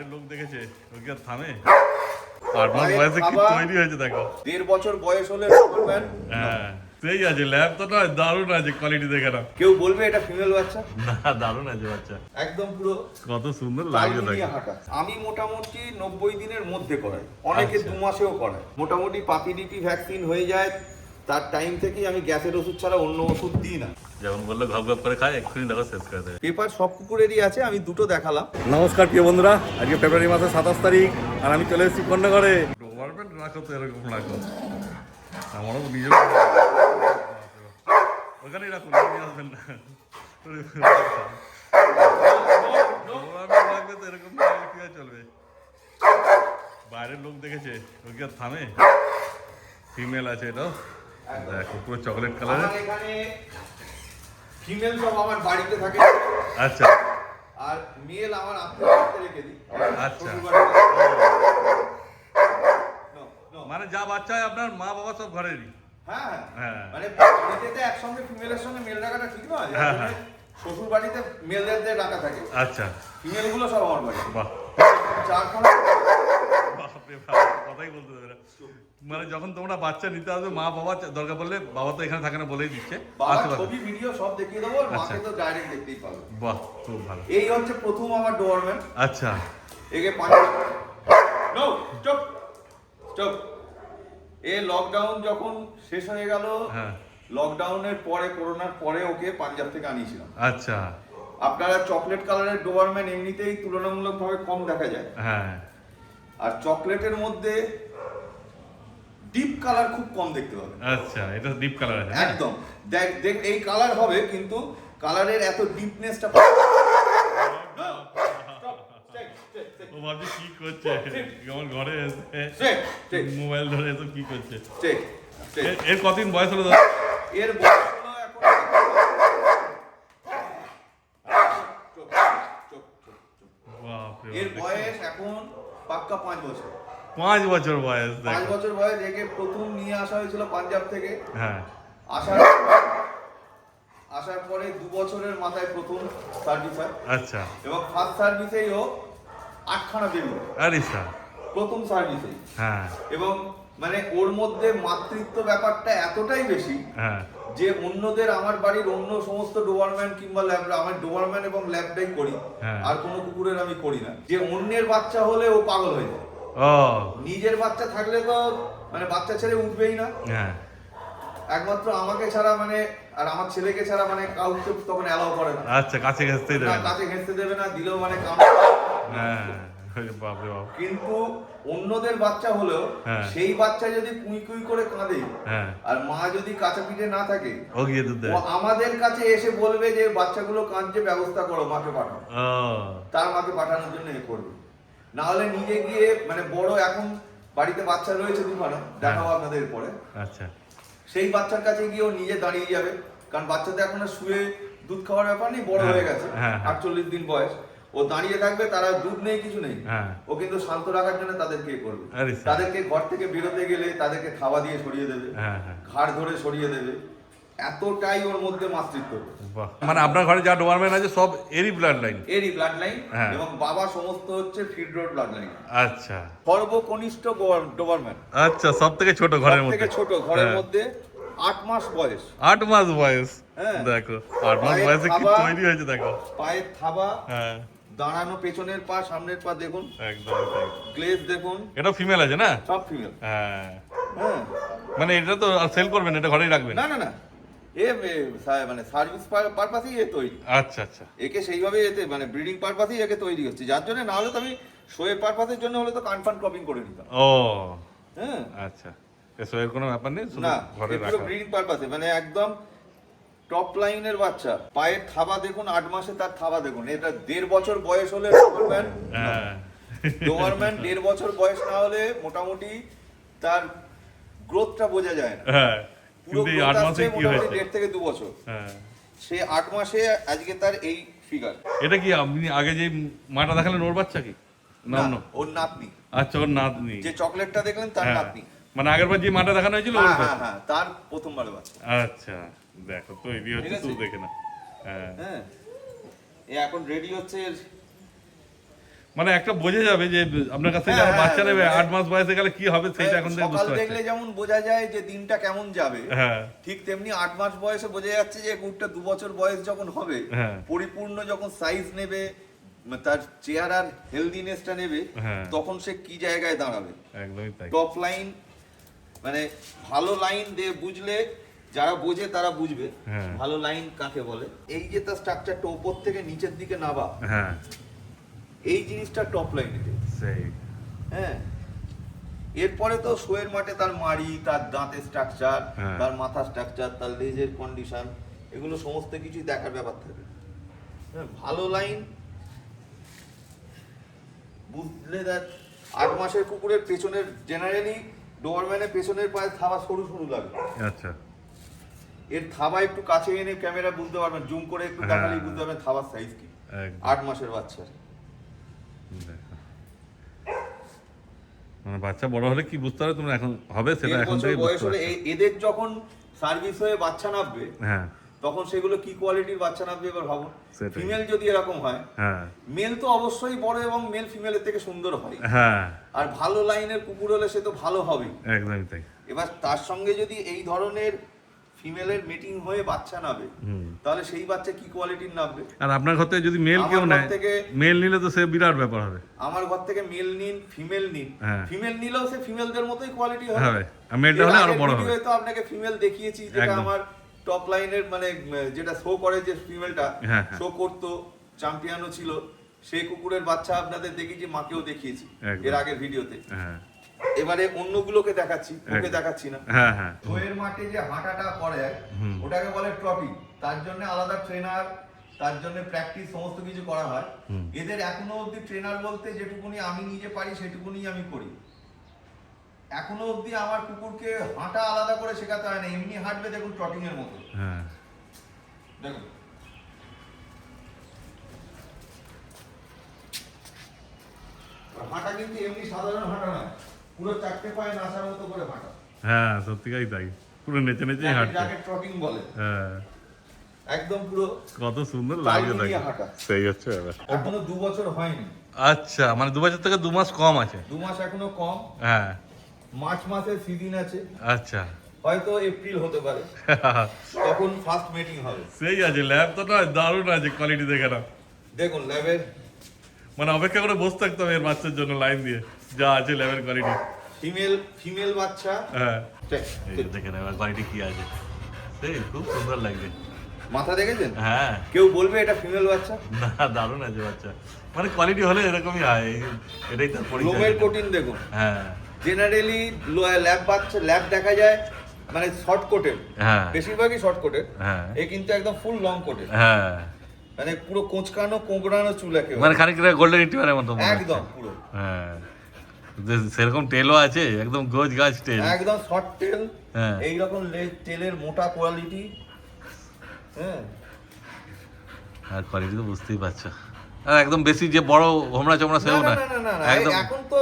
বাইরের লোক দেখেছে ওই কি আর থামে? 8 মাস বয়সে কি তৈরি হয়েছে দেখো। 1.5 বছর বয়স হলে হ্যাঁ সেই আছে, ল্যাব তো নয়, দারুণ আছে কোয়ালিটি দেখে না। কেউ বলবে এটা ফিমেল বাচ্চা না, দারুণ আছে বাচ্চা, একদম পুরো কত সুন্দর লাগছে দেখো। আমি মোটামুটি 90 দিনের মধ্যে করাই, অনেকে 2 মাসেও করায়। মোটামুটি পাপিডিপি ভ্যাকসিন হয়ে যায় তার টাইম থেকেই আমি গ্যাসের ওষুধ ছাড়া অন্য ওষুধ দিই না। যেমন বললো ঘপ ঘপ করে খায়, এক্ষুনি দেখো শেষ করে দেবে। পেপার সব কুকুরেরই আছে, আমি দুটো দেখালাম। নমস্কার প্রিয় বন্ধুরা, আজকে ফেব্রুয়ারি মাসের 27 তারিখ আর আমি চলে এসেছি কন্যাগড়ে। গভর্নমেন্ট রাখো তো এরকম রাখো, আমারও নিজের ওখানেই রাখুন, নিয়ে আসবেন না। রাখবে তো এরকম কি চলবে? বাইরের লোক দেখেছে ওই কি আর থামে? ফিমেল আছে এটাও দেখো, পুরো চকলেট কালারের। এখানে ফিমেল সব আমার বাড়িতে থাকে, আচ্ছা, আর মেল আমার আপনার রেখে দিই। আচ্ছা, মানে যা বাচ্চা হয় আপনার মা বাবা সব ঘরেরই? হ্যাঁ হ্যাঁ, মানে বাড়িতে একসঙ্গে ফিমেলের সঙ্গে মেল রাখাটা ঠিক নয়। হ্যাঁ, হ্যাঁ। শ্বশুর বাড়িতে মেলদের রাখা থাকে, আচ্ছা, ফিমেল গুলো সব আমার বাড়ি। বাহ, চারখানা বাপরে বাপ, কথাই বলতে দেবে না। মানে যখন তোমরা বাচ্চা নিতে আসবে, মা বাবা দরকার পড়লে, বাবা তো এখানে থাকে না বলেই দিচ্ছে, বাবার ছবি ভিডিও সব দেখিয়ে দেবো, আর আচ্ছা। মাকে তো ডাইরেক্ট দেখতেই পাবে। বাহ, খুব ভালো। এই হচ্ছে প্রথম আমার ডোয়ারম্যান। আচ্ছা, একে নো চুপ চুপ। এ লকডাউন যখন শেষ হয়ে গেল, হ্যাঁ, লকডাউনের পরে, করোনার পরে ওকে পাঞ্জাব থেকে আনিয়েছিলাম। আচ্ছা, আপনারা চকলেট কালারের ডোয়ারম্যান এমনিতেই তুলনামূলকভাবে কম দেখা যায়, হ্যাঁ, আর চকলেটের মধ্যে ডিপ কালার খুব কম দেখতে পাবেন। আচ্ছা, এটা ডিপ কালার আছে? একদম দেখ দেখ, এই কালার হবে কিন্তু কালারের এত ডিপনেসটা। ও ভাবছি কি করছে, আমার ঘরে এসে মোবাইল ধরে এসব কি করছে। এর কতদিন বয়স হলো দাদা? এর বয়স হলো এখন, বাপরে, এর বয়স এখন পাক্কা 5 বছর। 5 বছর বয়স, 5 বছর বয়স। একে প্রথম নিয়ে আসা হয়েছিল পাঞ্জাব থেকে। হ্যাঁ, আসার পরে 2 বছরের মাথায় প্রথম সার্ভিস হয়। আচ্ছা, এবং ফার্স্ট সার্ভিসেই ও 8খানা বেবি, আরে স্যার, প্রথম সার্ভিসেই। হ্যাঁ, এবং মানে ওর মধ্যে মাতৃত্ব ব্যাপারটা এতটাই বেশি হ্যাঁ, যে অন্যদের, আমার বাড়ির অন্য সমস্ত ডোবারম্যান কিংবা ল্যাব, আমার ডোবারম্যান এবং ল্যাবটাই করি, হ্যাঁ। আর কোনো কুকুরের আমি করি না। যে অন্যের বাচ্চা হলে ও পাগল হয়ে যায়, ও, নিজের বাচ্চা থাকলে তো মানে বাচ্চা ছেড়ে উঠবেই না। হ্যাঁ, একমাত্র আমাকে ছাড়া, মানে আর আমার ছেলেকে ছাড়া, মানে কাউকে তখন অ্যালাউ করে না। আচ্ছা, কাছে ঘেঁচতেই দেবে না। কাছে ঘেঁচতে দেবে না, দিলেও মানে কামড়। হ্যাঁ, বাপরে বাপ, কিন্তু অন্যদের বাচ্চা হলেও হ্যাঁ। সেই বাচ্চা যদি কুই কুই করে কাঁদে, হ্যাঁ, আর মা যদি কাছে পিঠে না থাকে, ও গিয়ে দুধ দেয়? ও আমাদের কাছে এসে বলবে যে বাচ্চাগুলো কাঁদছে, ব্যবস্থা করো, মাকে পাঠাও। ও, তার মাকে পাঠানোর জন্য এ করবে। না হলে নিজে গিয়ে, মানে বড় এখন বাড়িতে বাচ্চা রয়েছে দুখানা, দেখাবো আপনাদের পরে। আচ্ছা, সেই বাচ্চার কাছে গিয়ে ও নিজে দাঁড়িয়ে যাবে, কারণ বাচ্চা তো এখন আর শুয়ে দুধ খাওয়ার ব্যাপার নেই, বড় হয়ে গেছে, হ্যাঁ, হ্যাঁ। 48 দিন বয়স। ও দাঁড়িয়ে থাকবে, তারা দুধ নেই, কিছু নেই, হ্যাঁ। ও কিন্তু শান্ত রাখার জন্য তাদেরকে করবে। আরে স্যার। তাদেরকে ঘর থেকে বেরোতে গেলে তাদেরকে থাবা দিয়ে সরিয়ে দেবে, হ্যাঁ, হ্যাঁ, ঘাড় ধরে সরিয়ে দেবে, এতটাই ওর মধ্যে মাতৃত্ব। বাহ। মানে আপনার ঘরে যা ডোবারম্যান আছে সব এরই ব্লাড লাইন? এরই ব্লাড লাইন, হ্যাঁ। এবং বাবা সমস্ত হচ্ছে ফিড রোড ব্লাড লাইন। আচ্ছা, সর্বকনিষ্ঠ ডোবারম্যান, আচ্ছা, সব থেকে ছোট ঘরের সব মধ্যে? থেকে ছোট ঘরের হ্যাঁ। মধ্যে, 8 মাস বয়স। 8 মাস বয়স, হ্যাঁ। দেখো 8 মাস পায়ের বয়সে কি থাবা, তৈরি হয়েছে দেখো। পায়ের থাবা, হ্যাঁ, দাঁড়ানো, পেছনের পা, সামনের পা দেখুন, একদম তাই। গ্লেজ দেখুন, এটা ফিমেল আছে না? সব ফিমেল। হ্যাঁ, হ্যাঁ, মানে এটা তো আর সেল করবেন, এটা ঘরেই রাখবেন? না না না, মানে সার্ভিস পারপাসেই এ তৈরি। আচ্ছা, আচ্ছা, একে সেইভাবে এতে মানে ব্রিডিং পারপাসেই একে তৈরি হচ্ছে, যার জন্য না হলে তো আমি শোয়ের পারপাসের জন্য হলে তো কনফার্ম ক্রপিং করে নিতাম। ও, হ্যাঁ, আচ্ছা, এসব এর কোনো ব্যাপার নেই, শুধু না, ঘরে পুরো রাখা। ব্রিডিং পারপাসে, মানে একদম টপ লাইনের বাচ্চা। পায়ের থাবা দেখুন, 8 মাসে তার থাবা দেখুন। এটা 1.5 বছর বয়স হলে ডোবারম্যান, হ্যাঁ, ডোবারম্যান 1.5 বছর বয়স না হলে মোটামুটি তার গ্রোথটা বোঝা যায় না। হ্যাঁ, পুরো কিন্তু এই growth 8 মাসে আসছে কি মোটামুটি হয়েছে? 1.5 থেকে 2 বছর। হ্যাঁ, সে 8 মাসে আজকে তার এই ফিগার। এটা কি আপনি আগে যে মাটা দেখালেন ওর বাচ্চা কি? না, না, না, ওর নাতনি। আচ্ছা, ওর নাতনি। যে চকলেটটা দেখলেন তার হ্যাঁ, নাতনি। মানে আগেরবার যে মাটা দেখানো হয়েছিল ওর হ্যাঁ হ্যাঁ বাচ্চা? হ্যাঁ, তার প্রথমবার বাচ্চা। আচ্ছা, দেখো তৈরি হচ্ছে, ঠিক আছে? শুধু দেখে না। হ্যাঁ, হ্যাঁ, এ এখন রেডি হচ্ছে মানে একটা বোঝা যাবে যে আপনার কাছে হ্যাঁ, যারা হ্যাঁ, বাচ্চা নেবে মানে- 8 মাস বয়সে গেলে কি হবে সেটা এখন থেকে সকাল বুঝতে দেখলে পারছে। যেমন বোঝা যায় যে দিনটা কেমন যাবে, হ্যাঁ ঠিক তেমনি 8 মাস বয়সে বোঝা যাচ্ছে যে কুকুরটা 2 বছর বয়স যখন হবে, হ্যাঁ। পরিপূর্ণ যখন সাইজ নেবে, তার চেহারার হেলদিনেসটা নেবে, হ্যাঁ। তখন সে কি জায়গায় দাঁড়াবে। একদমই তাই। টপ লাইন মানে ভালো লাইন দিয়ে বুঝলে, যারা বোঝে তারা বুঝবে হ্যাঁ। ভালো লাইন কাকে বলে। এই যে তার স্ট্রাকচারটা উপর থেকে নিচের দিকে নাবা, হ্যাঁ এই জিনিসটা টপ লাইনে। সেই হ্যাঁ, এরপরে তো শোয়ের মাঠে তার মাড়ি, তার দাঁতের স্ট্রাকচার, হ্যাঁ। তার মাথা স্ট্রাকচার, তার লেজের কন্ডিশন, এগুলো সমস্ত কিছুই দেখার ব্যাপার থাকে। হ্যাঁ, ভালো লাইন বুঝলে। 8 মাসের কুকুরের পেছনের জেনারেলি ডোবারম্যানের পেছনের পায়ে থাবা সরু সরু লাগে। আচ্ছা এর থাবা একটু কাছে এনে ক্যামেরা বুঝতে পারবেন, জুম করে একটু দেখালেই হ্যাঁ। বুঝতে পারবেন থাবার সাইজ কি। একদম। 8 মাসের বাচ্চার দেখো। মানে বাচ্চা বড় হলে কি বুঝতে পারবে তোমরা, এখন হবে সেটা 1.5 এখন বছর থেকে বয়স বুঝতে হলে পারছো। এদের যখন সার্ভিস হয়ে বাচ্চা নামবে, হ্যাঁ তখন সেগুলো কি কোয়ালিটির বাচ্চা নামবে এবার ভাবুন। সেটাই। ফিমেল যদি এরকম হয়, হ্যাঁ মেল তো অবশ্যই বড় এবং মেল ফিমেলের থেকে সুন্দর হয়। হ্যাঁ আর ভালো লাইনের কুকুর হলে সে তো ভালো হবেই। একদমই তাই। এবার তার সঙ্গে যদি এই ধরনের ফিমেলের মিটিং হয়ে বাচ্চা নামে, হুম। তাহলে সেই বাচ্চা কি কোয়ালিটির নামবে। আর আপনার ঘর থেকে যদি মেল আমার কেউ ঘর নেয়, থেকে- মেল নিলে তো সে বিরাট ব্যাপার হবে। আমার ঘর থেকে মেল নিন, ফিমেল নিন, হ্যাঁ। ফিমেল নিলেও সে ফিমেলদের মতোই কোয়ালিটি হবে। হবে। আর মেলটা হলে এর আরো আগের বড় হবে। ভিডিওতে তো আপনাকে ফিমেল দেখিয়েছি, যেটা একদম। আমার টপ লাইনের মানে যেটা শো করে, যে ফিমেলটা হ্যাঁ, হ্যাঁ। শো করতো, চ্যাম্পিয়নও ছিল, সেই কুকুরের বাচ্চা আপনাদের দেখিয়েছি, মাকেও দেখিয়েছি একদম। এর আগের ভিডিওতে। হ্যাঁ এবারে অন্যগুলোকে দেখাচ্ছি, ওকে একদম। দেখাচ্ছি না। হ্যাঁ হ্যাঁ শোয়ের মাঠে যে হাঁটাটা করে, হুম। ওটাকে বলে ট্রপি। তার জন্য আলাদা ট্রেনার, তার জন্য প্র্যাকটিস সমস্ত কিছু করা হয়। হুম। এদের এখনো অবধি ট্রেনার বলতে যেটুকুনি আমি নিজে পারি সেটুকুনি আমি করি। এখনো অবধি আমার কুকুরকে হাঁটা আলাদা করে শেখাতে হয় না, এমনি হাঁটবে দেখুন ট্রটিং এর মতো। হ্যাঁ দেখুন আর হাঁটা কিন্তু এমনি সাধারণ হাঁটা নয়, পুরো 4টে পায়ে নাচার মতো করে হাঁটা। হ্যাঁ সত্যিকারই তাই, পুরো নেচে নেচেই হাঁটছে। যাকে ট্রটিং বলে, হ্যাঁ একদম পুরো কত সুন্দর তাল লাগে মিলিয়ে তাকে। হাঁটা। সেই হচ্ছে ব্যাপার। এখনো 2 বছর হয়নি, আচ্ছা মানে 2 বছর থেকে 2 মাস কম আছে। 2 মাস এখনো কম। হ্যাঁ মার্চ মাসের সিজন আছে, আচ্ছা হয়তো এপ্রিল হতে পারে, তখন ফার্স্ট মিটিং হবে। সেই আছে, ল্যাব তো নয়, দারুণ আছে কোয়ালিটি দেখে না। দেখুন ল্যাবের মানে অপেক্ষা করে বসে থাকতাম এর বাচ্চার জন্য লাইন দিয়ে, যা আছে ল্যাবের কোয়ালিটি। ফিমেল বাচ্চা। হ্যাঁ check, এই যে দেখে নেবার কোয়ালিটি কি আছে, সেই খুব সুন্দর লাগছে। মাথা দেখেছেন? হ্যাঁ কেউ বলবে এটা ফিমেল বাচ্চা? না দারুণ আছে বাচ্চা, মানে কোয়ালিটি হলে এরকমই হয়, এটাই তার পরিচয়। লোমের কোটিং দেখুন। হ্যাঁ জেনারেলি ল্যাব বাচ্চা, ল্যাব দেখা যায় মানে শর্ট কোটের, হ্যাঁ বেশিরভাগই শর্ট কোটের। হ্যাঁ এ কিন্তু একদম ফুল লং কোটের, হ্যাঁ মানে পুরো কোঁচকানো কোঁকড়ানো চুল একেবারে। মানে খানিকটা গোল্ডেন রিট্রিভারের মতো মনে হচ্ছে। একদম পুরো হ্যাঁ সেরকম টেলও আছে, একদম গোজ গাছ টেল। একদম শর্ট টেল, হ্যাঁ। এইরকম টেলের মোটা কোয়ালিটি। হ্যাঁ, আর কোয়ালিটি তো বুঝতেই পারছো, আর একদম বেশি যে বড় হোমরা চমড়া সেও না না, না না না না, একদম এখন তো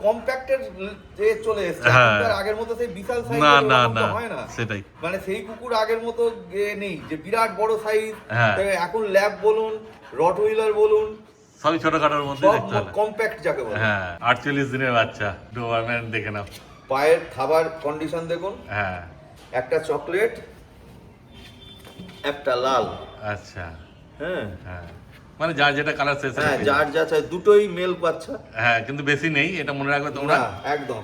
কম্প্যাক্টের যে চলে এসেছে, হ্যাঁ। এখন তো আর আগের মতো সেই বিশাল সাইজ না না না হয় না। সেটাই। মানে সেই কুকুর আগের মতো নেই যে বিরাট বড় সাইজ। হ্যাঁ। এখন ল্যাব বলুন, রটউইলার বলুন, সবই ছোটখাটোর মধ্যে সব দেখতে হবে। কম্প্যাক্ট যাকে বলে। হ্যাঁ 48 দিনের বাচ্চা, ডোবারম্যান দেখে নাও। পায়ের খাবার কন্ডিশন দেখুন, হ্যাঁ একটা চকলেট, একটা লাল। আচ্ছা হ্যাঁ হ্যাঁ মানে যার যেটা কালার শেষ হ্যাঁ, যার যা চাই, দুটোই মেল বাচ্চা। হ্যাঁ কিন্তু বেশি নেই, এটা মনে রাখবে তোমরা, না একদম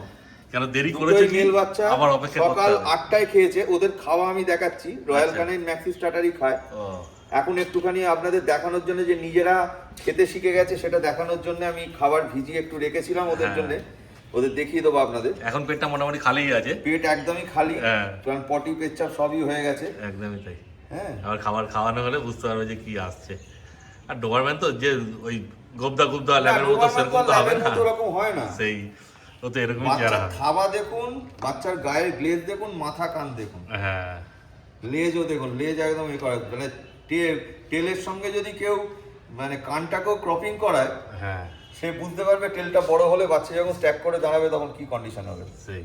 কেন দেরি করেছে দুটোই কি মেল বাচ্চা। আবার অপেক্ষা করতে সকাল হবে। 8টায় খেয়েছে, ওদের খাওয়া আমি দেখাচ্ছি। রয়্যাল আচ্ছা। কানিন ম্যাক্সি স্টার্টারই খায়। ও এখন একটুখানি আপনাদের দেখানোর জন্য যে নিজেরা খেতে শিখে গেছে সেটা দেখানোর জন্য আমি খাবার ভিজিয়ে একটু রেখেছিলাম ওদের হ্যাঁ। জন্য, ওদের দেখিয়ে দেবো আপনাদের। এখন পেটটা মোটামুটি খালিই আছে। পেট একদমই খালি, হ্যাঁ। কারণ পটি পেচ্ছাপ সবই হয়ে গেছে। একদমই তাই। হ্যাঁ, আবার খাবার খাওয়ানো হলে বুঝতে পারবে যে কি আসছে। আর ডোবারম্যান তো যে ওই গোবদা গোবদা ল্যাবের মতো সেরকম তো হবে না, ওরকম হয় না। সেই ও তো এরকমই চেহারা বাচ্চার হবে। থাবা দেখুন, বাচ্চার গায়ের গ্লেজ দেখুন, মাথা কান দেখুন, হ্যাঁ লেজও দেখুন, লেজ একদম এ করা, মানে টেলের সঙ্গে যদি কেউ মানে কানটাকেও ক্রপিং করায়, হ্যাঁ সে বুঝতে পারবে টেলটা বড় হলে বাচ্চা যখন স্ট্যাক করে দাঁড়াবে তখন কি কন্ডিশন হবে। সেই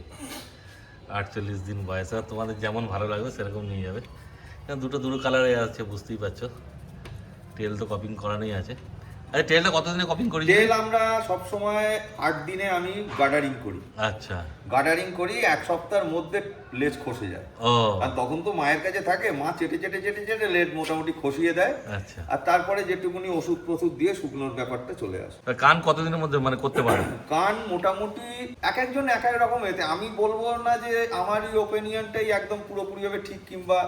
48 দিন বয়স, আর তোমাদের যেমন ভালো লাগবে সেরকম নিয়ে যাবে। দুটো কালারে আছে বুঝতেই পারছো, টেল তো কপিং করানোই আছে। আরে টেলটা কতদিনে কপিং করি? টেল আমরা সব সময় 8 দিনে আমি গার্ডারিং করি। আচ্ছা, গার্ডারিং করি 1 সপ্তাহের মধ্যে লেজ খসে যায়। ও আর তখন তো মায়ের কাছে থাকে, মা চেটে চেটে চেটে চেটে লেজ মোটামুটি খসিয়ে দেয়। আচ্ছা, আর তারপরে যেটুকুনি ওষুধ প্রষুধ দিয়ে শুকনোর ব্যাপারটা চলে আসে। কান কতদিনের মধ্যে মানে করতে পারে? কান মোটামুটি এক একজন এক এক রকম এতে, আমি বলবো না যে আমারই ওপিনিয়নটাই একদম পুরোপুরিভাবে ঠিক কিংবা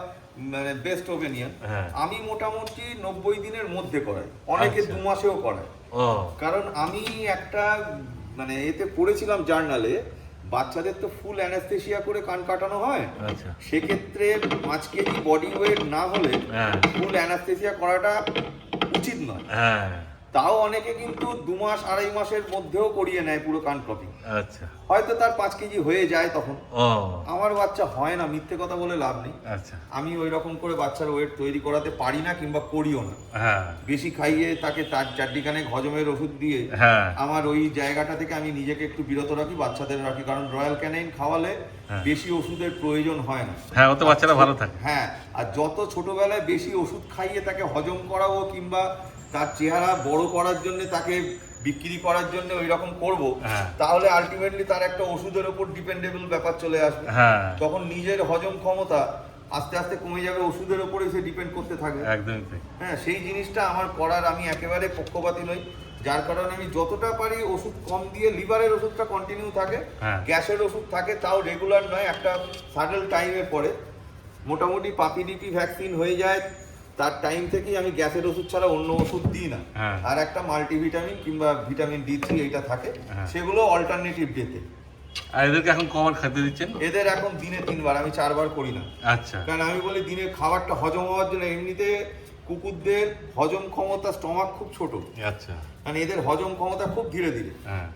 মানে বেস্ট ওপিনিয়ন। হ্যাঁ। আমি মোটামুটি 90 দিনের মধ্যে করাই, অনেকে আচ্ছা। 2 মাসেও করায়। ও কারণ আমি একটা মানে এতে পড়েছিলাম জার্নালে, বাচ্চাদের তো ফুল অ্যানাস্থেসিয়া করে কান কাটানো হয়। আচ্ছা, সেক্ষেত্রে 5 কেজি বডি ওয়েট না হলে হ্যাঁ ফুল অ্যানাস্থেসিয়া করাটা উচিত নয়। হ্যাঁ, তাও অনেকে কিন্তু 2 মাস 2.5 মাসের মধ্যেও করিয়ে নেয় পুরো কান ক্রপিং। আচ্ছা, হয়তো তার 5 কেজি হয়ে যায় তখন। ও আমার বাচ্চা হয় না, মিথ্যে কথা বলে লাভ নেই। আচ্ছা, আমি ওই রকম করে বাচ্চার ওয়েট তৈরি করাতে পারি না কিংবা করিও না। হ্যাঁ বেশি খাইয়ে তাকে তার চারটিখানে হজমের ওষুধ দিয়ে হ্যাঁ, আমার ওই জায়গাটা থেকে আমি নিজেকে একটু বিরত রাখি, বাচ্চাদের রাখি। কারণ রয়্যাল ক্যানাইন খাওয়ালে হ্যাঁ। বেশি ওষুধের প্রয়োজন হয় না। হ্যাঁ ওতে বাচ্চারা ভালো থাকে। হ্যাঁ, আর যত ছোটবেলায় বেশি ওষুধ খাইয়ে তাকে হজম করাবো কিংবা তার চেহারা বড় করার জন্য তাকে বিক্রি করার জন্য ওই রকম করবো, হ্যাঁ। তাহলে আলটিমেটলি তার একটা ওষুধের উপর ডিপেন্ডেবল ব্যাপার চলে আসবে। হ্যাঁ তখন নিজের হজম ক্ষমতা আস্তে আস্তে কমে যাবে, ওষুধের উপরে সে ডিপেন্ড করতে থাকবে। একদমই তাই। হ্যাঁ, সেই জিনিসটা আমার করার আমি একেবারে পক্ষপাতী নই। যার কারণে আমি যতটা পারি ওষুধ কম দিয়ে, লিভারের ওষুধটা কন্টিনিউ থাকে, হ্যাঁ। গ্যাসের ওষুধ থাকে, তাও রেগুলার নয়, একটা সাডেল টাইমে পরে। মোটামুটি পাপি ডিপি ভ্যাকসিন হয়ে যায়, তার টাইম থেকেই আমি গ্যাসের ওষুধ ছাড়া অন্য ওষুধ দিই না। হ্যাঁ। আর একটা মাল্টিভিটামিন কিংবা ভিটামিন D3 এইটা থাকে, হ্যাঁ। সেগুলো অল্টারনেটিভ ডেতে। আর এদেরকে এখন কবার খেতে দিচ্ছেন? এদের এখন দিনে 3 বার, আমি 4 বার করি না। আচ্ছা, কারণ আমি বলি দিনের খাবারটা হজম হওয়ার জন্য। এমনিতে কুকুরদের হজম ক্ষমতা, স্টমাক খুব ছোট, আচ্ছা, মানে এদের হজম ক্ষমতা খুব ধীরে ধীরে। হ্যাঁ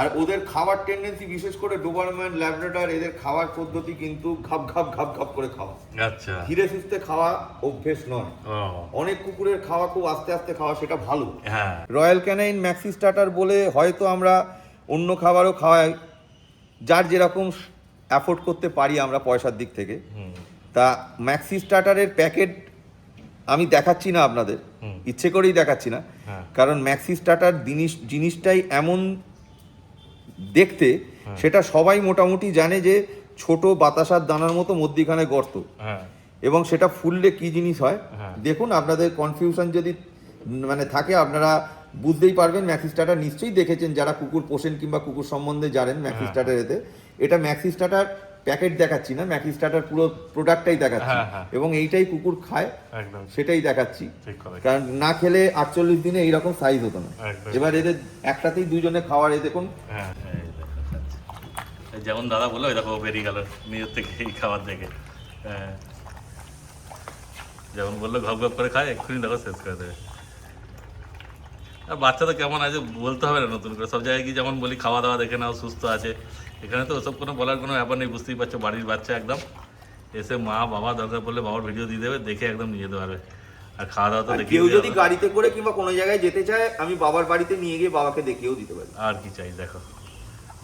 আর ওদের খাবার টেন্ডেন্সি, বিশেষ করে ডোবারম্যান, ল্যাব্রাডর, এদের খাওয়ার পদ্ধতি কিন্তু ঘাপ ঘাপ ঘাপ ঘাপ করে খাওয়া, আচ্ছা, ধীরে সুস্থে খাওয়া অভ্যেস নয়। ও অনেক কুকুরের খাওয়া খুব আস্তে আস্তে খাওয়া, সেটা ভালো। হ্যাঁ রয়্যাল ক্যানাইন ম্যাক্সি স্টার্টার বলে হয়তো আমরা অন্য খাবারও খাওয়াই, যার যেরকম অ্যাফোর্ড করতে পারি আমরা পয়সার দিক থেকে। হুম তা ম্যাক্সি স্টার্টারের প্যাকেট আমি দেখাচ্ছি না আপনাদের, হুম। ইচ্ছে করেই দেখাচ্ছি না। হ্যাঁ। কারণ ম্যাক্সি স্টার্টার জিনিসটাই এমন দেখতে, সেটা সবাই মোটামুটি জানে যে ছোট বাতাসার দানার মতো মধ্যিখানে গর্ত, হ্যাঁ এবং সেটা ফুললে কি জিনিস হয় হ্যাঁ। দেখুন। আপনাদের কনফিউশন যদি মানে থাকে, আপনারা বুঝতেই পারবেন। ম্যাক্সি স্টার্টার নিশ্চয়ই দেখেছেন যারা কুকুর পোষেন কিংবা কুকুর সম্বন্ধে জানেন। ম্যাক্সি স্টার্টার এতে, এটা ম্যাক্সি স্টার্টার প্যাকেট দেখাচ্ছি না, ম্যাক্সি স্টার্টার পুরো প্রোডাক্টটাই দেখাচ্ছি, হ্যাঁ, হ্যাঁ। এবং এইটাই কুকুর খায় একদম সেটাই দেখাচ্ছি। ঠিক কথা। কারণ না খেলে 48 দিনে এইরকম সাইজ হতো না। একদম। এবার এদের একটাতেই দুজনে খাওয়ার, এ দেখুন। হ্যাঁ এই দেখো, আচ্ছা। এই যেমন দাদা বললো, ওই দেখো ও বেরিয়ে গেল নিজের থেকে এই খাবার দেখে। হ্যাঁ যেমন বললো ঘপ ঘপ করে খায়, এক্ষুনি দেখো শেষ করে দেবে। আর বাচ্চা তো কেমন আছে বলতে হবে না নতুন করে, সব জায়গায় কি যেমন বলি খাওয়া দাওয়া দেখে নাও, সুস্থ আছে। এখানে তো ওসব কোনো বলার কোনো ব্যাপার নেই, বুঝতেই পারছো বাড়ির বাচ্চা একদম। এসে মা বাবা দরকার পড়লে বাবার ভিডিও দিয়ে দেবে, দেখে একদম নিয়ে যেতে পারবে। আর খাওয়া দাওয়া তো আর দেখিয়ে কেউ দেওয়া যদি হবে। গাড়িতে করে কিংবা কোনো জায়গায় যেতে চায়, আমি বাবার বাড়িতে নিয়ে গিয়ে বাবাকে দেখিয়েও দিতে পারি। আর কি চাই দেখো।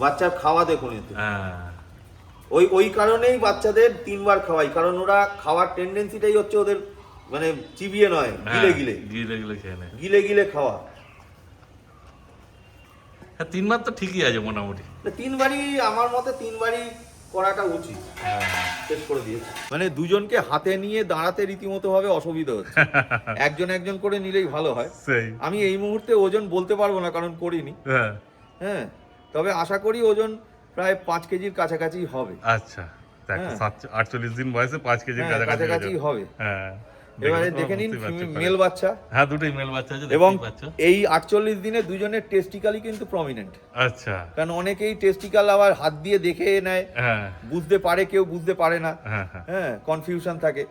বাচ্চার খাওয়া দেখুন এতে। হ্যাঁ ওই কারণেই বাচ্চাদের 3 বার খাওয়াই, কারণ ওরা খাওয়ার টেন্ডেন্সিটাই হচ্ছে ওদের মানে চিবিয়ে নয়, গিলে গিলে গিলে গিলে খেয়ে নেয়। গিলে গিলে খাওয়া। হ্যাঁ 3 বার তো ঠিকই আছে মোটামুটি। 3 বারই আমার মতে 3 বারই করাটা উচিত। হ্যাঁ শেষ করে দিয়েছে। মানে দুজনকে হাতে নিয়ে দাঁড়াতে রীতিমতো ভাবে অসুবিধা হচ্ছে। একজন একজন করে নিলেই ভালো হয়। সেই আমি এই মুহূর্তে ওজন বলতে পারবো না, কারণ করিনি। হ্যাঁ হ্যাঁ, তবে আশা করি ওজন প্রায় 5 কেজির কাছাকাছি হবে। আচ্ছা দেখো হ্যাঁ। 48 দিন বয়সে 5 কেজির হ্যাঁ, কাছাকাছি কাছাকাছি হবে। হ্যাঁ এবারে দেখে নিন মেল বাচ্চা, হ্যাঁ দুটোই মেল বাচ্চা আছে, এবং দেখতেই পাচ্ছ। এই 48 দিনে দুজনের টেস্টিক্যালই কিন্তু প্রমিনেন্ট। আচ্ছা কারণ অনেকেই টেস্টিক্যাল আবার হাত দিয়ে দেখে নেয়, হ্যাঁ বুঝতে পারে, কেউ বুঝতে পারে না। হ্যাঁ হ্যাঁ হ্যাঁ, কনফিউশন থাকে।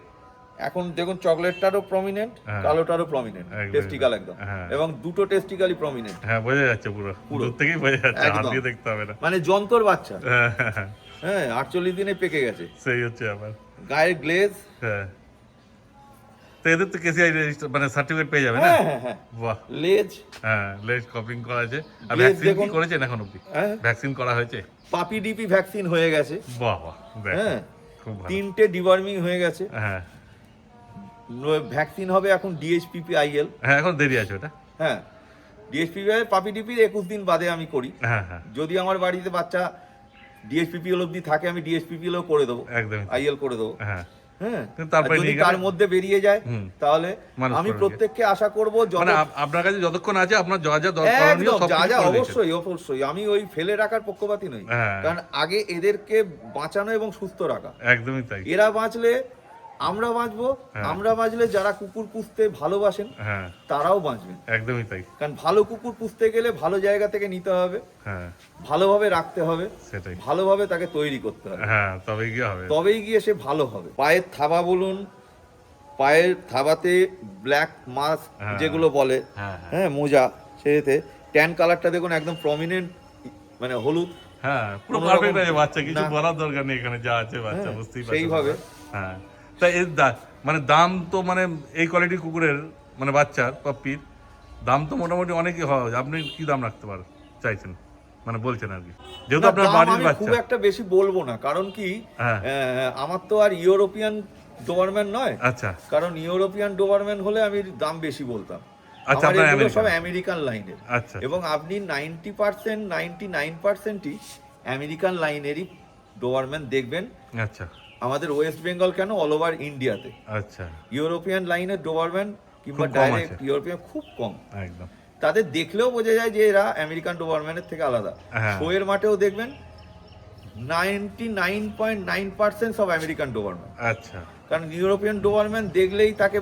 এখন দেখুন চকলেটটারও প্রমিনেন্ট, হ্যাঁ। কালোটারও প্রমিনেন্ট, একদম। টেস্টিক্যাল একদম। হ্যাঁ। এবং দুটো টেস্টিক্যালই প্রমিনেন্ট, হ্যাঁ বোঝা যাচ্ছে পুরো পুরো। দূর থেকেই বোঝা যাচ্ছে, হাত একদম। দিয়ে দেখতে হবে না। মানে যন্ত্র বাচ্চা। হ্যাঁ হ্যাঁ, হ্যাঁ, হ্যাঁ, 48 দিনে পেকে গেছে। সেই হচ্ছে আবার। গায়ের গ্লেজ। হ্যাঁ তো এদের তো কেসিআই মানে সার্টিফিকেট পেয়ে যাবে না? হ্যাঁ হ্যাঁ হ্যাঁ, বাহ। লেজ। হ্যাঁ লেজ কপিং করা আছে। আর লেজ ভ্যাকসিন কি দেখুন। করেছেন এখন অবধি? হ্যাঁ, ভ্যাকসিন করা হয়েছে? পাপি ডিপি ভ্যাকসিন হয়ে গেছে। বাহ বাহ দেখো, হ্যাঁ, খুব ভালো। 3টে ডিওয়ার্মিং হয়ে গেছে। হ্যাঁ ভ্যাকসিন হবে এখন DHPP IL। হ্যাঁ এখন দেরি আছে ওটা। হ্যাঁ, ডিএসপিপি পাপি-টিপির 21 দিন বাদে আমি করি। হ্যাঁ হ্যাঁ যদি আমার বাড়িতে বাচ্চা ডিএসপিপিএল অবধি থাকে আমি ডিএসপিপিএলও করে দেবো, একদমই তাই। আইএল করে দেবো। হ্যাঁ হ্যাঁ, কিন্তু তারপরে আর যদি নিয়ে গেলে- তার মধ্যে বেরিয়ে যায় হুম। তাহলে মানুষ আমি করে প্রত্যেককে আশা করব মানে আপনার কাছে যতক্ষণ আছে আপনার যা যা দরকার একদম সব যা কিছু যা করে দিয়েছেন। অবশ্যই অবশ্যই আমি ওই ফেলে রাখার পক্ষপাতী নই। হ্যাঁ। কারণ আগে এদেরকে বাঁচানো এবং সুস্থ রাখা, একদমই তাই। এরা বাঁচলে আমরা বাঁচবো, হ্যাঁ। আমরা বাঁচলে যারা কুকুর পুষতে ভালোবাসেন হ্যাঁ তারাও বাঁচবেন। একদমই তাই। কারণ ভালো কুকুর পুষতে গেলে ভালো জায়গা থেকে নিতে হবে, হ্যাঁ ভালোভাবে রাখতে হবে, সেটাই। ভালোভাবে তাকে তৈরি করতে হবে, হ্যাঁ তবে কি হবে। তবেই গিয়ে সে ভালো হবে। পায়ের থাবা বলুন, পায়ের থাবাতে ব্ল্যাক মাস্ক হ্যাঁ। যেগুলো বলে, হ্যাঁ হ্যাঁ হ্যাঁ মোজা, সেতে ট্যান কালারটা দেখুন একদম প্রমিনেন্ট, মানে হলুদ। হ্যাঁ পুরো কোনো পারফেক্ট রকম- আছে বাচ্চা, কিছু না। বলার দরকার নেই, এখানে যা আছে বাচ্চা হ্যাঁ, বুঝতেই পারছেন। সেইভাবে। হ্যাঁ তা এর মানে দাম তো মানে এই কোয়ালিটির কুকুরের মানে বাচ্চার পাপ্পির দাম তো মোটামুটি অনেকই হয়। আপনি কি দাম রাখতে পারেন চাইছেন, মানে বলছেন আর কি, যেহেতু না, আপনার দাম বাড়ির আমি খুব বাচ্চা। একটা বেশি বলবো না, কারণ কি হ্যাঁ। আমার তো আর ইউরোপিয়ান ডোবারম্যান নয়। আচ্ছা কারণ ইউরোপিয়ান ডোবারম্যান হলে আমি দাম বেশি বলতাম। আচ্ছা, আমার আপনার এগুলো সব আমেরিকান। আমেরিকান লাইনের। আচ্ছা এবং আপনি 90% 99%ই আমেরিকান লাইনেরই ডোবারম্যান দেখবেন আচ্ছা আমাদের ওয়েস্ট বেঙ্গল কেন, অল ওভার ইন্ডিয়াতে। আচ্ছা ইউরোপিয়ান লাইনের ডোবারম্যান কিংবা খুব কম ডাইরেক্ট আছে। ইউরোপিয়ান খুব কম। একদম। তাদের দেখলেও বোঝা যায় যে এরা আমেরিকান ডোবারম্যানের থেকে আলাদা। হ্যাঁ। শোয়ের মাঠেও দেখবেন 99.9% সব আমেরিকান ডোবারম্যান। আচ্ছা কারণ ইউরোপিয়ান ডোবারম্যান দেখলেই তাকে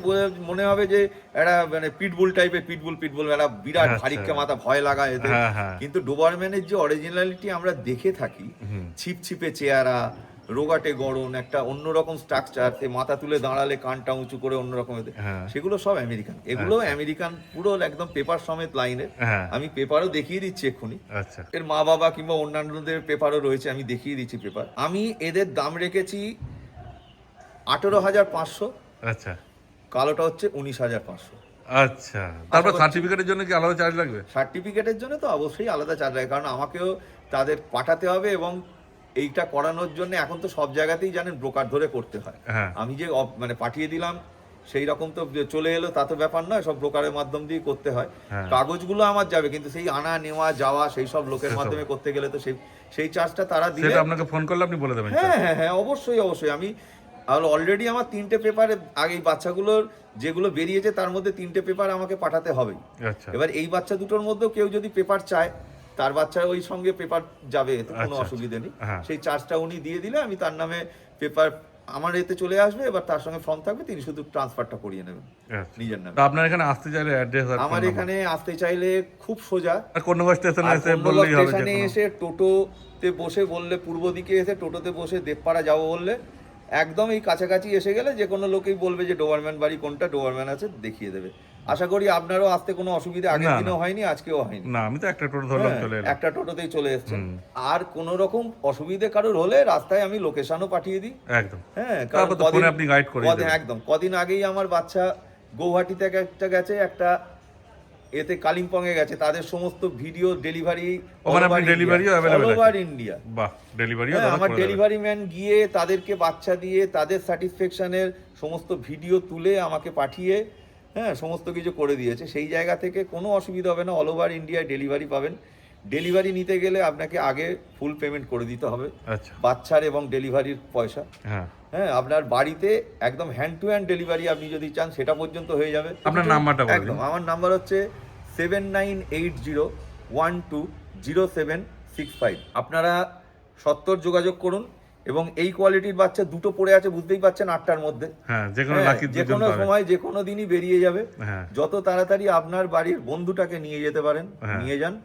মনে হবে যে এরা মানে পিটবুল টাইপের, পিটবুল এরা বিরাট আচ্ছা। ভারিক্কা মাথা, ভয় লাগায় এদের। হ্যাঁ, হ্যাঁ। কিন্তু ডোবারম্যানের যে অরিজিনালিটি আমরা দেখে থাকি, হুম। ছিপছিপে চেহারা, রোগাটে গড়ন, একটা অন্যরকম স্ট্রাকচার, মাথা তুলে দাঁড়ালে কানটা উঁচু করে অন্যরকম এদের, হ্যাঁ। সেগুলো সব আমেরিকান। এগুলো আমেরিকান পুরো একদম পেপার সমেত লাইনের। হ্যাঁ। আমি পেপারও দেখিয়ে দিচ্ছি এক্ষুনি। আচ্ছা এর মা বাবা কিংবা অন্যান্যদের পেপারও রয়েছে, আমি দেখিয়ে দিচ্ছি পেপার। আমি এদের দাম রেখেছি 18,500, আচ্ছা কালোটা হচ্ছে 19,500। আচ্ছা তারপর আশা সার্টিফিকেটের জন্য কি আলাদা চার্জ লাগবে? সার্টিফিকেটের জন্য তো অবশ্যই আলাদা চার্জ লাগে, কারণ আমাকেও তাদের পাঠাতে হবে এবং এইটা করানোর জন্য এখন তো সব জায়গাতেই জানেন ব্রোকার ধরে করতে হয়। হ্যাঁ। আমি যে মানে পাঠিয়ে দিলাম সেই রকম তো যে চলে এলো তা তো ব্যাপার নয়, সব ব্রোকারের মাধ্যম দিয়ে করতে হয়। হ্যাঁ। কাগজগুলো আমার যাবে, কিন্তু সেই আনা নেওয়া যাওয়া সেই সব লোকের সেসব। মাধ্যমে করতে গেলে তো সেই চার্জটা তারা দিলে। সেটা আপনাকে ফোন করলে আপনি বলে দেবেন। হ্যাঁ হ্যাঁ হ্যাঁ, অবশ্যই অবশ্যই। আমি অলরেডি আমার 3টে পেপারে আগে এই বাচ্চাগুলোর যেগুলো বেরিয়েছে তার মধ্যে 3টে পেপার আমাকে পাঠাতে হবে। আচ্ছা এবার এই বাচ্চা দুটোর মধ্যেও কেউ যদি পেপার চায়, তার বাচ্চার ওই সঙ্গে পেপার যাবে, এতে কোনো আচ্ছা, অসুবিধা নেই। হ্যাঁ। সেই চার্জটা উনি দিয়ে দিলে আমি তার নামে পেপার আমার এতে চলে আসবে, এবার তার সঙ্গে ফর্ম থাকবে, তিনি শুধু ট্রান্সফারটা করিয়ে নেবেন আচ্ছা। নিজের নামে। তো আপনার এখানে আসতে চাইলে অ্যাড্রেস আর আমার এখানে আসতে চাইলে খুব সোজা, আর কোন্নগর স্টেশনে আর এসে কোন্নগর বললেই হবে। স্টেশনে এসে টোটোতে বসে বললে, পূর্ব দিকে এসে টোটোতে বসে দেবপাড়া যাবো বললে একদম এই কাছাকাছি এসে গেলে যে কোনো লোকেই বলবে যে ডোবারম্যান বাড়ি কোনটা, ডোবারম্যান আছে, দেখিয়ে দেবে। আশা করি আপনারও আসতে কোনো অসুবিধা আগের না, দিনও না। হয়নি, আজকেও হয়নি। না আমি তো একটা টোটো ধরলাম হ্যাঁ, চলে এলাম। একটা টোটোতেই চলে এসছেন। হুম। আর কোনো রকম অসুবিধে কারোর হলে রাস্তায় আমি লোকেশনও পাঠিয়ে দিই। একদম। হ্যাঁ, তারপর তো ফোনে আপনি গাইড করে দেবেন। একদম। কদিন আগেই আমার বাচ্চা গৌহাটি থেকে একটা গেছে, একটা এতে কালিম্পং এ গেছে, তাদের সমস্ত ভিডিও ডেলিভারি ওখানে আপনি ডেলিভারিও অ্যাভেলেবল আছে? Over India. বাহ, ডেলিভারিও হ্যাঁ, দাদা আমার করে দেবেন। ডেলিভারি ম্যান গিয়ে তাদেরকে বাচ্চা দিয়ে তাদের স্যাটিসফ্যাকশনের সমস্ত ভিডিও তুলে আমাকে পাঠিয়ে, হ্যাঁ, সমস্ত কিছু করে দিয়েছে। সেই জায়গা থেকে কোনো অসুবিধা হবে না, অল ওভার ইন্ডিয়ায় ডেলিভারি পাবেন। ডেলিভারি নিতে গেলে আপনাকে আগে ফুল পেমেন্ট করে দিতে হবে, আচ্ছা বাচ্চার এবং ডেলিভারির পয়সা। হ্যাঁ। হ্যাঁ, আপনার বাড়িতে একদম হ্যান্ড টু হ্যান্ড ডেলিভারি আপনি যদি চান সেটা পর্যন্ত হয়ে যাবে। আপনার নাম্বারটা বলে দিন। একদম, আমার নাম্বার হচ্ছে 7980120765। আপনারা সত্তর যোগাযোগ করুন। এবং এই কোয়ালিটির বাচ্চা দুটো পড়ে আছে, বুঝতেই পারছেন, 8টার মধ্যে। হ্যাঁ, যে কোনো হ্যাঁ, লাকি যে কোনো সময় যে কোনো দিনই বেরিয়ে যাবে। হ্যাঁ। যত তাড়াতাড়ি আপনার বাড়ির বন্ধুটাকে নিয়ে যেতে পারেন হ্যাঁ। নিয়ে যান।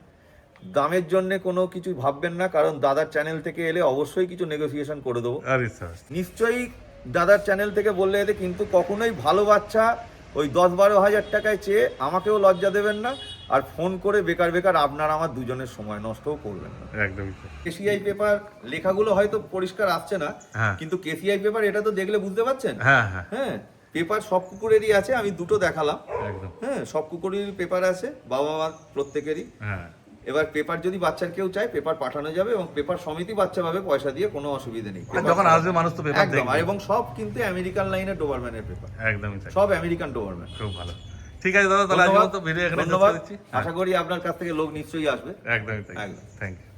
দামের জন্য কোনো কিছু ভাববেন না, কারণ দাদার চ্যানেল থেকে এলে অবশ্যই কিছু নেগোসিয়েশন করে দেবো। আরে স্যার নিশ্চয়ই দাদার চ্যানেল থেকে বললে এতে, কিন্তু কখনোই ভালো বাচ্চা ওই 10-12 হাজার টাকায় চেয়ে আমাকেও লজ্জা দেবেন না, আর ফোন করে বেকার আপনার আমার দুজনের সময় নষ্টও করবেন না। একদমই তো। কেসিআই পেপার লেখাগুলো হয়তো পরিষ্কার আসছে না, হ্যাঁ। কিন্তু কেসিআই পেপার এটা তো দেখলে বুঝতে পারছেন। হ্যাঁ হ্যাঁ হ্যাঁ, পেপার সব কুকুরেরই আছে, আমি দুটো দেখালাম। একদম। হ্যাঁ, সব কুকুরেরই পেপার আছে, বাবা মা প্রত্যেকেরই। হ্যাঁ। এবার পেপার যদি বাচ্চার কেউ চায় পেপার পাঠানো যাবে, এবং পেপার সমিতি বাচ্চা পাবে পয়সা দিয়ে, কোনো অসুবিধা নেই। আর যখন আসবে মানুষ তো পেপার একদম, দেখবে। আর এবং সব কিন্তু আমেরিকান লাইনের ডোবারম্যানের পেপার, একদমই তাই। সব আমেরিকান ডোবারম্যান। খুব ভালো। ঠিক আছে দাদা, তাহলে আজকের ধন্যবাদ, মতো ভিডিও এখানে শেষ ধন্যবাদ। করে দিচ্ছি। আশা করি আপনার কাছ থেকে লোক নিশ্চয়ই আসবে। একদমই তাই, একদম। Thank you.